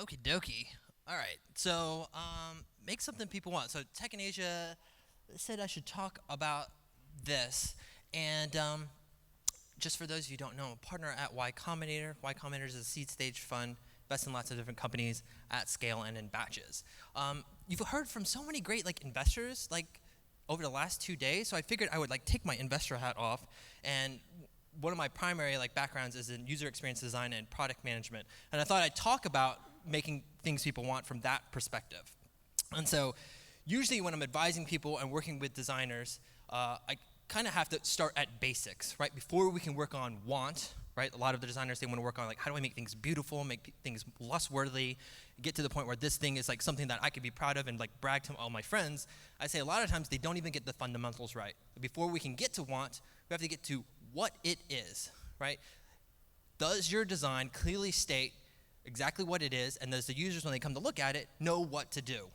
Okie dokie. All right. So, make something people want. So, Tech in Asia said I should talk about this. And just for those of you who don't know, I'm a partner at Y Combinator. Y Combinator is a seed stage fund, invests in lots of different companies at scale and in batches. You've heard from so many great investors over the last 2 days. So I figured I would take my investor hat off, and one of my primary backgrounds is in user experience design and product management. And I thought I'd talk about making things people want from that perspective. And so usually when I'm advising people and working with designers, I kind of have to start at basics, right? Before we can work on want, right? A lot of the designers, they want to work on how do I make things beautiful, make things lust-worthy, get to the point where this thing is something that I could be proud of and brag to all my friends. I say a lot of times they don't even get the fundamentals right. Before we can get to want, we have to get to what it is, right? Does your design clearly state exactly what it is, and does the users, when they come to look at it, know what to do?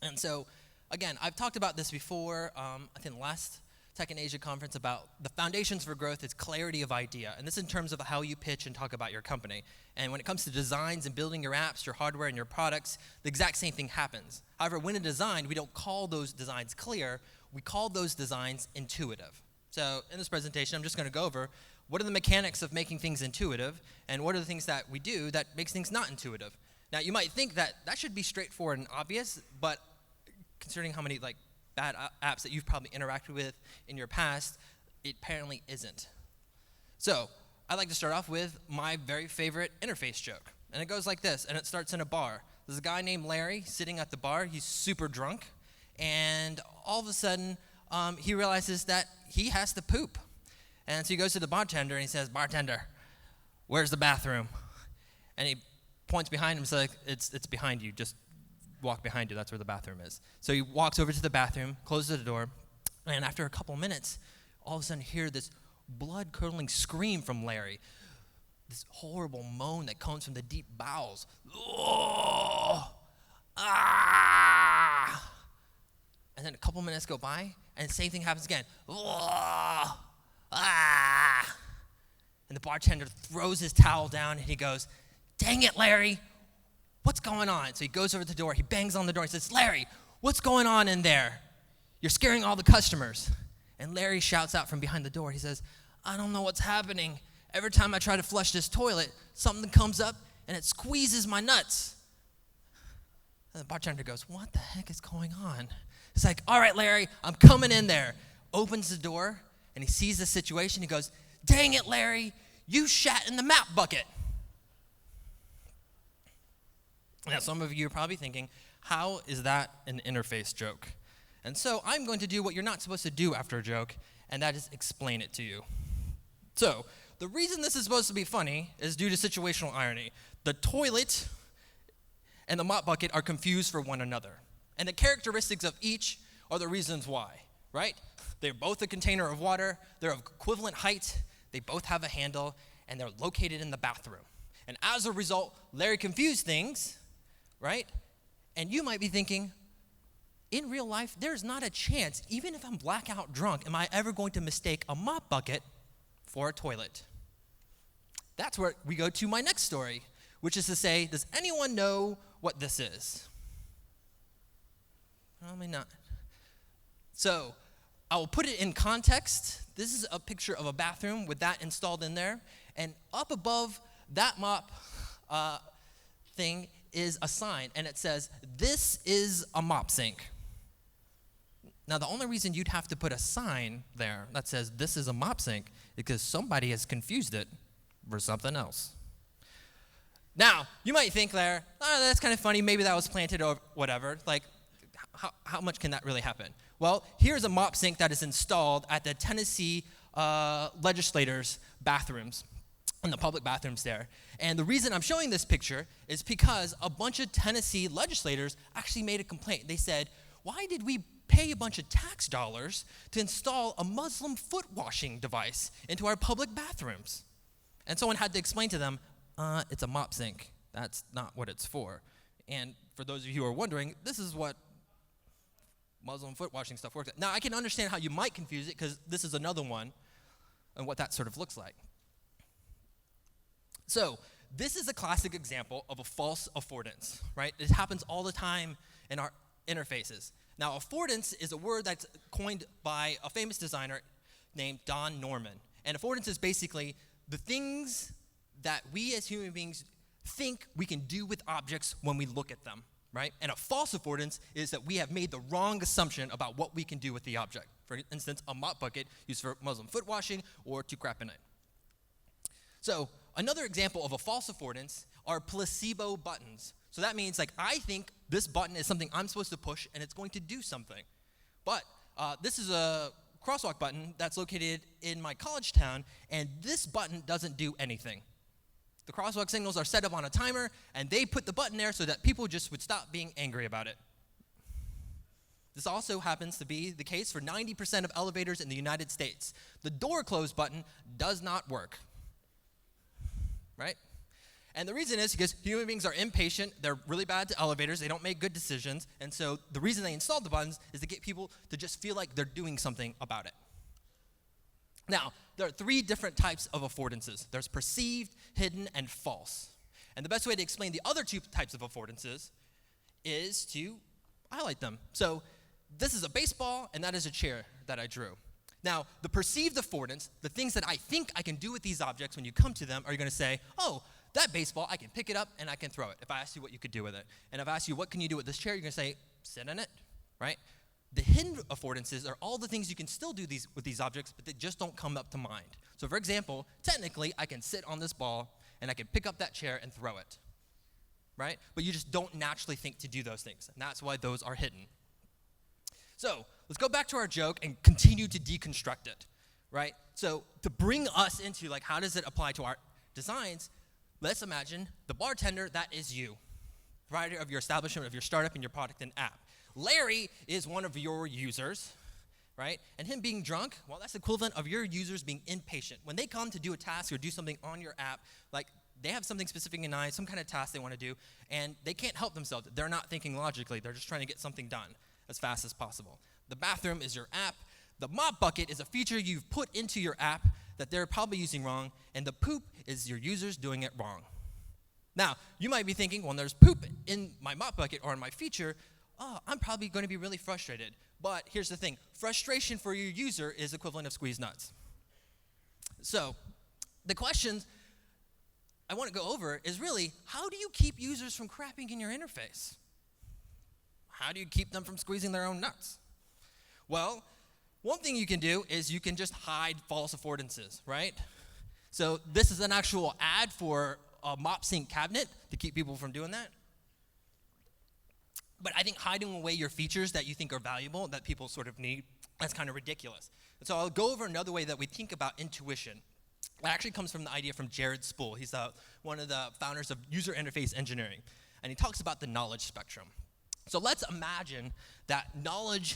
And so, again, I've talked about this before, I think the last Tech in Asia conference, about the foundations for growth is clarity of idea, and this in terms of how you pitch and talk about your company. And when it comes to designs and building your apps, your hardware, and your products, the exact same thing happens. However, when in design, we don't call those designs clear, we call those designs intuitive. So in this presentation, I'm just going to go over what are the mechanics of making things intuitive, and what are the things that we do that makes things not intuitive. Now, you might think that that should be straightforward and obvious, but considering how many bad apps that you've probably interacted with in your past, it apparently isn't. So I'd like to start off with my very favorite interface joke. And it goes like this, and it starts in a bar. There's a guy named Larry sitting at the bar. He's super drunk, and all of a sudden, he realizes that he has to poop. And so he goes to the bartender and he says, "Bartender, where's the bathroom?" And he points behind him, so it's behind you, just walk behind you, that's where the bathroom is. So he walks over to the bathroom, closes the door, and after a couple minutes, all of a sudden hear this blood-curdling scream from Larry. This horrible moan that comes from the deep bowels. Oh! Ah! And then a couple minutes go by, and the same thing happens again. Oh! Ah! And the bartender throws his towel down, and he goes, "Dang it, Larry, what's going on?" So he goes over to the door, he bangs on the door, and says, "Larry, what's going on in there? You're scaring all the customers." And Larry shouts out from behind the door, he says, "I don't know what's happening. Every time I try to flush this toilet, something comes up and it squeezes my nuts." And the bartender goes, "What the heck is going on?" He's like, "All right, Larry, I'm coming in there." Opens the door, and he sees the situation. He goes, "Dang it, Larry, you shat in the map bucket." Now, some of you are probably thinking, how is that an interface joke? And so I'm going to do what you're not supposed to do after a joke, and that is explain it to you. So the reason this is supposed to be funny is due to situational irony. The toilet and the mop bucket are confused for one another. And the characteristics of each are the reasons why, right? They're both a container of water, they're of equivalent height, they both have a handle, and they're located in the bathroom. And as a result, Larry confused things, right? And you might be thinking, in real life, there's not a chance, even if I'm blackout drunk, am I ever going to mistake a mop bucket for a toilet? That's where we go to my next story, which is to say, does anyone know what this is? Probably not. So I will put it in context. This is a picture of a bathroom with that installed in there. And up above that mop thing is a sign, and it says, "This is a mop sink." Now, the only reason you'd have to put a sign there that says, "This is a mop sink," is because somebody has confused it for something else. Now, you might think there, "Oh, that's kind of funny. Maybe that was planted or whatever." How much can that really happen? Well, here's a mop sink that is installed at the Tennessee legislators' bathrooms, in the public bathrooms there. And the reason I'm showing this picture is because a bunch of Tennessee legislators actually made a complaint. They said, "Why did we pay a bunch of tax dollars to install a Muslim foot washing device into our public bathrooms?" And someone had to explain to them, it's a mop sink. That's not what it's for. And for those of you who are wondering, this is what Muslim foot washing stuff works. Now, I can understand how you might confuse it, because this is another one and what that sort of looks like. So this is a classic example of a false affordance, right? It happens all the time in our interfaces. Now, affordance is a word that's coined by a famous designer named Don Norman. And affordance is basically the things that we as human beings think we can do with objects when we look at them, right? And a false affordance is that we have made the wrong assumption about what we can do with the object. For instance, a mop bucket used for Muslim foot washing or to crap in it. So another example of a false affordance are placebo buttons. So that means like I think this button is something I'm supposed to push and it's going to do something. But this is a crosswalk button that's located in my college town, and this button doesn't do anything. The crosswalk signals are set up on a timer, and they put the button there so that people just would stop being angry about it. This also happens to be the case for 90% of elevators in the United States. The door close button does not work, right? And the reason is because human beings are impatient, they're really bad to elevators, they don't make good decisions, and so the reason they installed the buttons is to get people to just feel like they're doing something about it. Now, there are three different types of affordances. There's perceived, hidden, and false. And the best way to explain the other two types of affordances is to highlight them. So this is a baseball, and that is a chair that I drew. Now, the perceived affordance, the things that I think I can do with these objects when you come to them, are you going to say, oh, that baseball, I can pick it up and I can throw it, if I ask you what you could do with it. And if I ask you, what can you do with this chair, you're going to say, sit in it, right? The hidden affordances are all the things you can still do with these objects, but they just don't come up to mind. So for example, technically, I can sit on this ball and I can pick up that chair and throw it, right? But you just don't naturally think to do those things, and that's why those are hidden. So let's go back to our joke and continue to deconstruct it, right? So to bring us into like, how does it apply to our designs, let's imagine the bartender, that is you, provider of your establishment, of your startup, and your product and app. Larry is one of your users, right? And him being drunk, well, that's the equivalent of your users being impatient. When they come to do a task or do something on your app, like they have something specific in mind, some kind of task they want to do, and they can't help themselves. They're not thinking logically. They're just trying to get something done as fast as possible. The bathroom is your app. The mop bucket is a feature you've put into your app that they're probably using wrong, and the poop is your users doing it wrong. Now, you might be thinking, well, there's poop in my mop bucket or in my feature, I'm probably going to be really frustrated. But here's the thing, frustration for your user is equivalent of squeezed nuts. So the question I want to go over is really, how do you keep users from crapping in your interface? How do you keep them from squeezing their own nuts? Well, one thing you can do is you can just hide false affordances, right? So this is an actual ad for a mop sink cabinet to keep people from doing that. But I think hiding away your features that you think are valuable, that people sort of need, that's kind of ridiculous. And so I'll go over another way that we think about intuition. It actually comes from the idea from Jared Spool. He's one of the founders of user interface engineering. And he talks about the knowledge spectrum. So let's imagine that knowledge,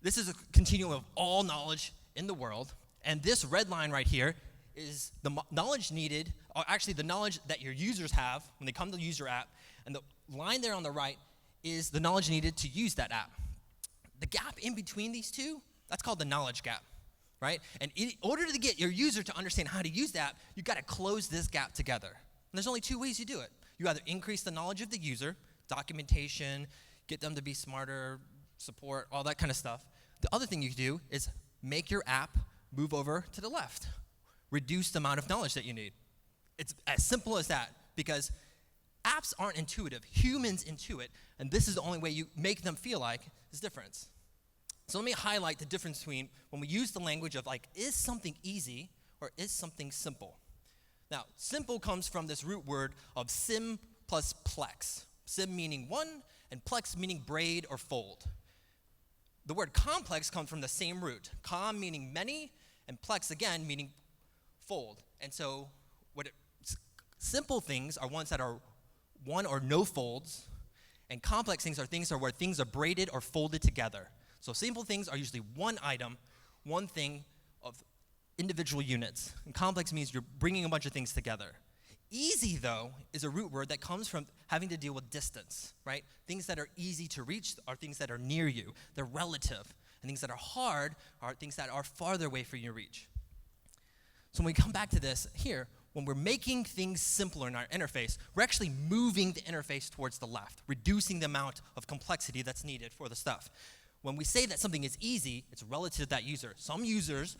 this is a continuum of all knowledge in the world. And this red line right here is the knowledge needed, or actually the knowledge that your users have when they come to use your app. And the line there on the right is the knowledge needed to use that app. The gap in between these two, that's called the knowledge gap, right? And in order to get your user to understand how to use the app, you've got to close this gap together. And there's only two ways you do it. You either increase the knowledge of the user, documentation, get them to be smarter, support, all that kind of stuff. The other thing you can do is make your app move over to the left. Reduce the amount of knowledge that you need. It's as simple as that, because apps aren't intuitive. Humans intuit, and this is the only way you make them feel like is difference. So let me highlight the difference between when we use the language of like, is something easy or is something simple? Now, simple comes from this root word of sim plus plex. Sim meaning one, and plex meaning braid or fold. The word complex comes from the same root. Com meaning many, and plex again meaning fold. And so simple things are ones that are one or no folds, and complex things are things where things are braided or folded together. So simple things are usually one item, one thing of individual units. And complex means you're bringing a bunch of things together. Easy, though, is a root word that comes from having to deal with distance, right? Things that are easy to reach are things that are near you. They're relative. And things that are hard are things that are farther away from your reach. So when we come back to this here, when we're making things simpler in our interface, we're actually moving the interface towards the left, reducing the amount of complexity that's needed for the stuff. When we say that something is easy, it's relative to that user. Some users,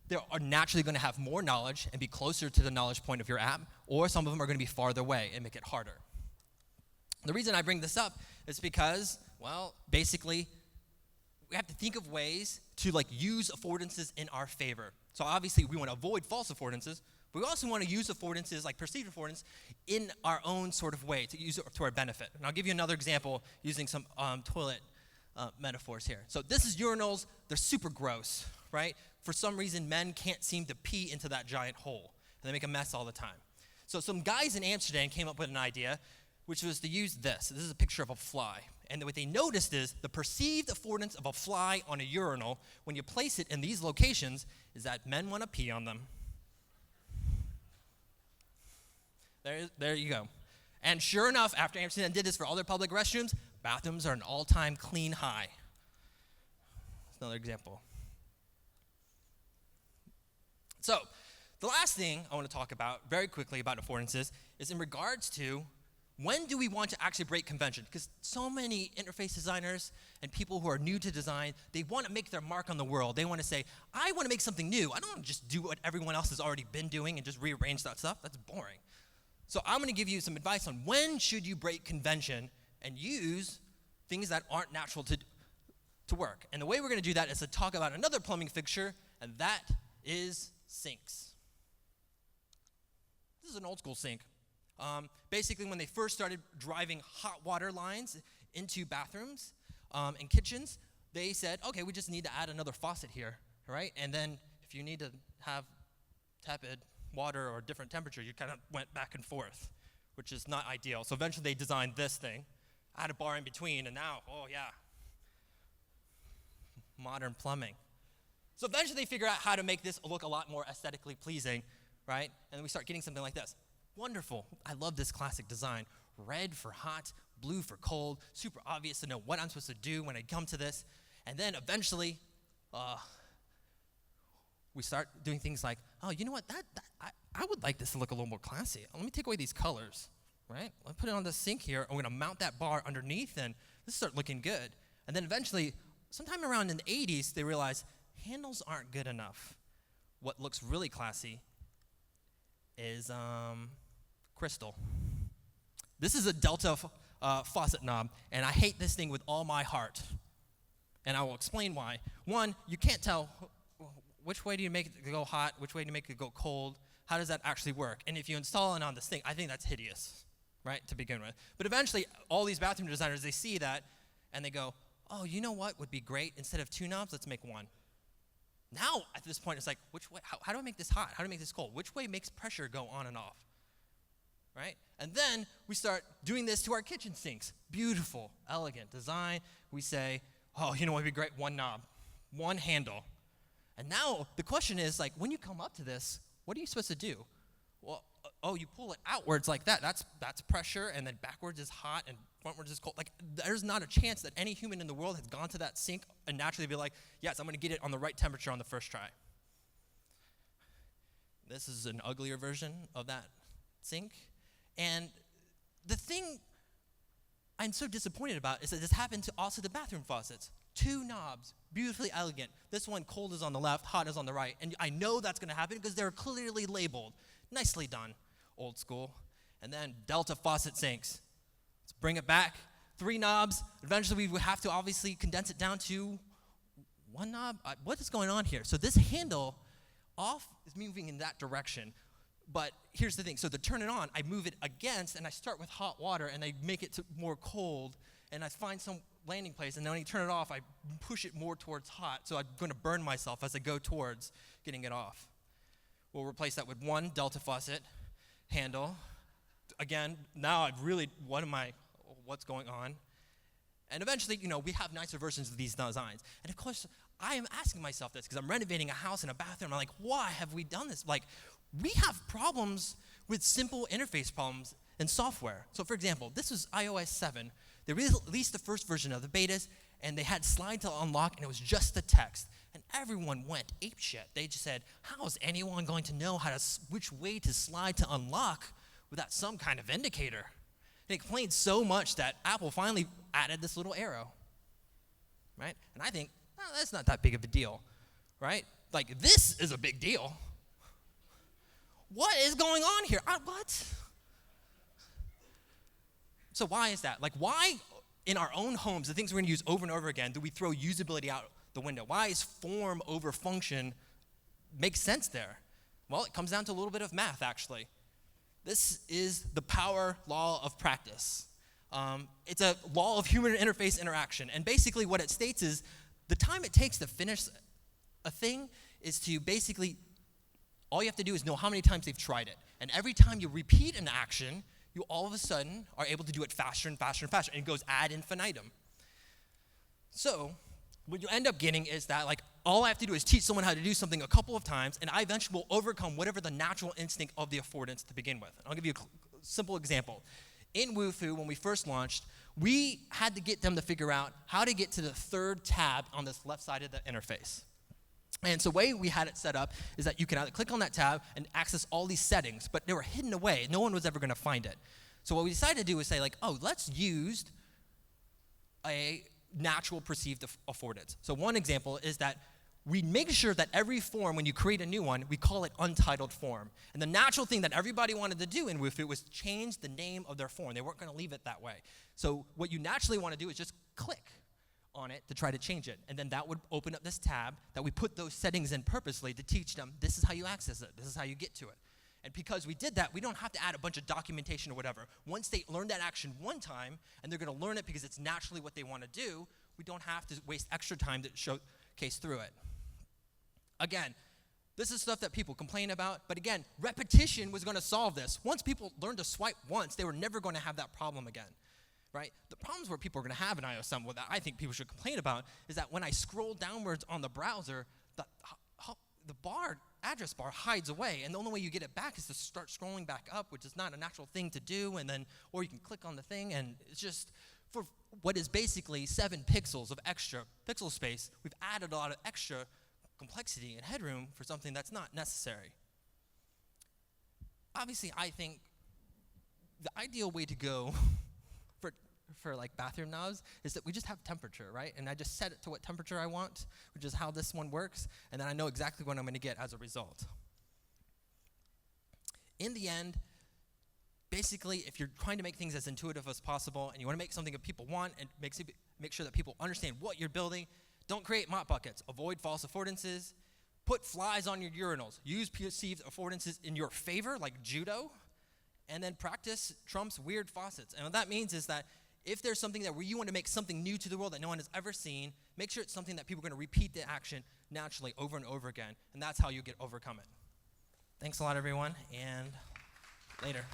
they are naturally going to have more knowledge and be closer to the knowledge point of your app, or some of them are going to be farther away and make it harder. The reason I bring this up is because, well, basically, we have to think of ways to use affordances in our favor. So obviously, we want to avoid false affordances, but we also want to use affordances, like perceived affordance, in our own sort of way to use it to our benefit. And I'll give you another example using some toilet metaphors here. So this is urinals. They're super gross, right? For some reason, men can't seem to pee into that giant hole, and they make a mess all the time. So some guys in Amsterdam came up with an idea, which was to use this. This is a picture of a fly. And what they noticed is the perceived affordance of a fly on a urinal, when you place it in these locations, is that men want to pee on them. There you go. And sure enough, after Amsterdam did this for all their public restrooms, bathrooms are an all-time clean high. That's another example. So, the last thing I want to talk about very quickly about affordances is in regards to when do we want to actually break convention? Because so many interface designers and people who are new to design, they want to make their mark on the world. They want to say, I want to make something new. I don't want to just do what everyone else has already been doing and just rearrange that stuff. That's boring. So I'm going to give you some advice on when should you break convention and use things that aren't natural to work. And the way we're going to do that is to talk about another plumbing fixture, and that is sinks. This is an old school sink. Basically, when they first started driving hot water lines into bathrooms and kitchens, they said, okay, we just need to add another faucet here, right? And then if you need to have tepid water or different temperature, you kind of went back and forth, which is not ideal. So eventually they designed this thing, add a bar in between, and now, oh yeah, modern plumbing. So eventually they figure out how to make this look a lot more aesthetically pleasing, right? And then we start getting something like this. Wonderful. I love this classic design. Red for hot, blue for cold, super obvious to know what I'm supposed to do when I come to this. And then eventually, we start doing things like, oh, you know what, I would like this to look a little more classy. Let me take away these colors, right? Let me put it on the sink here. I'm going to mount that bar underneath, and this start looking good. And then eventually, sometime around in the 80s, they realized handles aren't good enough. What looks really classy is crystal. This is a Delta faucet knob, and I hate this thing with all my heart. And I will explain why. One, you can't tell which way do you make it go hot, which way do you make it go cold. How does that actually work? And if you install it on this thing, I think that's hideous, right, to begin with. But eventually, all these bathroom designers, they see that, and they go, oh, you know what would be great? Instead of two knobs, let's make one. Now, at this point, it's like, which way? How do I make this hot? How do I make this cold? Which way makes pressure go on and off? Right? And then we start doing this to our kitchen sinks. Beautiful, elegant design. We say, oh, you know what would be great? One knob, one handle. And now the question is, like, when you come up to this, what are you supposed to do? Well, you pull it outwards like that. That's pressure, and then backwards is hot, and frontwards is cold. Like, there's not a chance that any human in the world has gone to that sink and naturally be like, yes, I'm going to get it on the right temperature on the first try. This is an uglier version of that sink. And the thing I'm so disappointed about is that this happened to also the bathroom faucets. Two knobs, beautifully elegant. This one, cold is on the left, hot is on the right. And I know that's going to happen because they're clearly labeled. Nicely done, old school. And then Delta faucet sinks. Let's bring it back. Three knobs. Eventually, we would have to obviously condense it down to one knob. What is going on here? So this handle off is moving in that direction. But here's the thing. So to turn it on, I move it against, and I start with hot water, and I make it to more cold, and I find some landing place, and then when you turn it off, I push it more towards hot, so I'm going to burn myself as I go towards getting it off. We'll replace that with one Delta faucet handle. Again, now I've really, what's going on? And eventually, we have nicer versions of these designs. And of course, I am asking myself this, because I'm renovating a house and a bathroom. I'm like, why have we done this? Like, we have problems with simple interface problems in software. So for example, this is iOS 7. They released the first version of the betas, and they had slide to unlock, and it was just the text. And everyone went apeshit. They just said, how is anyone going to know which way to slide to unlock without some kind of indicator? They complained so much that Apple finally added this little arrow, right? And I think, that's not that big of a deal, right? Like, this is a big deal. What is going on here? What? So why is that? Like, why in our own homes, the things we're going to use over and over again, do we throw usability out the window? Why is form over function make sense there? Well, it comes down to a little bit of math, actually. This is the power law of practice. It's a law of human interface interaction. And basically what it states is the time it takes to finish a thing is to basically, all you have to do is know how many times they've tried it. And every time you repeat an action, you all of a sudden are able to do it faster and faster and faster. And it goes ad infinitum. So what you end up getting is that, like, all I have to do is teach someone how to do something a couple of times, and I eventually will overcome whatever the natural instinct of the affordance to begin with. I'll give you a simple example. In Wufoo, when we first launched, we had to get them to figure out how to get to the third tab on this left side of the interface. And so the way we had it set up is that you can either click on that tab and access all these settings, but they were hidden away. No one was ever going to find it. So what we decided to do was say, like, let's use a natural perceived affordance. So one example is that we make sure that every form, when you create a new one, we call it untitled form. And the natural thing that everybody wanted to do in Wufoo was change the name of their form. They weren't going to leave it that way. So what you naturally want to do is just click on it to try to change it. And then that would open up this tab that we put those settings in purposely to teach them, this is how you access it. This is how you get to it. And because we did that, we don't have to add a bunch of documentation or whatever. Once they learn that action one time, and they're going to learn it because it's naturally what they want to do, we don't have to waste extra time to showcase through it. Again, this is stuff that people complain about, but again, repetition was going to solve this. Once people learned to swipe once, they were never going to have that problem again, right? The problems where people are going to have in iOS 7, what I think people should complain about, is that when I scroll downwards on the browser, the address bar hides away, and the only way you get it back is to start scrolling back up, which is not a natural thing to do, or you can click on the thing, and it's just, for what is basically 7 pixels of extra pixel space, we've added a lot of extra complexity and headroom for something that's not necessary. Obviously, I think the ideal way to go for like bathroom knobs is that we just have temperature, right? And I just set it to what temperature I want, which is how this one works, and then I know exactly what I'm going to get as a result. In the end, basically, if you're trying to make things as intuitive as possible and you want to make something that people want and make sure that people understand what you're building, don't create mop buckets. Avoid false affordances. Put flies on your urinals. Use perceived affordances in your favor, like judo. And then practice trumps weird faucets. And what that means is that if there's something where you want to make something new to the world that no one has ever seen, make sure it's something that people are going to repeat the action naturally over and over again. And that's how you overcome it. Thanks a lot, everyone, and later.